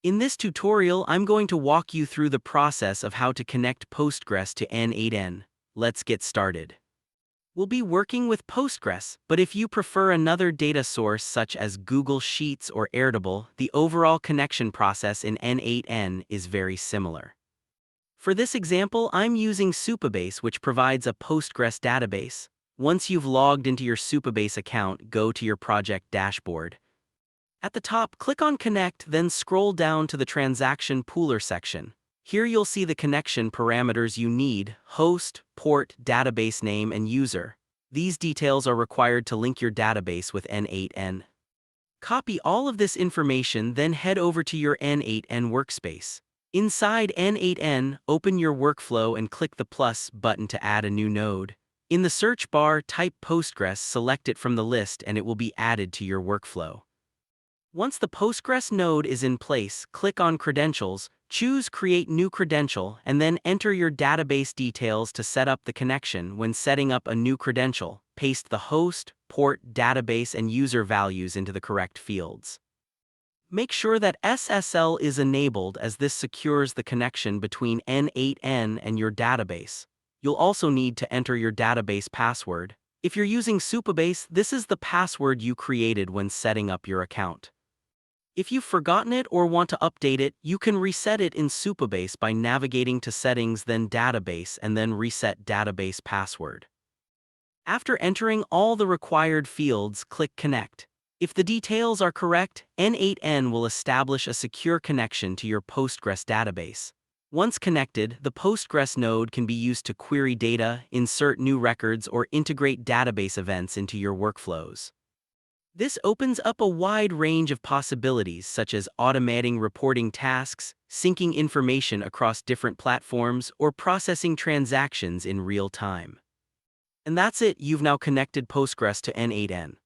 In this tutorial, I'm going to walk you through the process of how to connect Postgres to N8n. Let's get started. We'll be working with Postgres, but if you prefer another data source such as Google Sheets or Airtable, the overall connection process in N8n is very similar. For this example, I'm using Supabase, which provides a Postgres database. Once you've logged into your Supabase account, go to your project dashboard. At the top, click on Connect, then scroll down to the Transaction Pooler section. Here you'll see the connection parameters you need: host, port, database name, and user. These details are required to link your database with N8n. Copy all of this information, then head over to your N8n workspace. Inside N8n, open your workflow and click the plus button to add a new node. In the search bar, type Postgres, select it from the list, and it will be added to your workflow. Once the Postgres node is in place, click on Credentials, choose Create New Credential, and then enter your database details to set up the connection. When setting up a new credential, paste the host, port, database, and user values into the correct fields. Make sure that SSL is enabled, as this secures the connection between N8n and your database. You'll also need to enter your database password. If you're using Supabase, this is the password you created when setting up your account. If you've forgotten it or want to update it, you can reset it in Supabase by navigating to Settings, then Database, and then Reset Database Password. After entering all the required fields, click Connect. If the details are correct, N8n will establish a secure connection to your Postgres database. Once connected, the Postgres node can be used to query data, insert new records, or integrate database events into your workflows. This opens up a wide range of possibilities, such as automating reporting tasks, syncing information across different platforms, or processing transactions in real time. And that's it, you've now connected Postgres to N8n.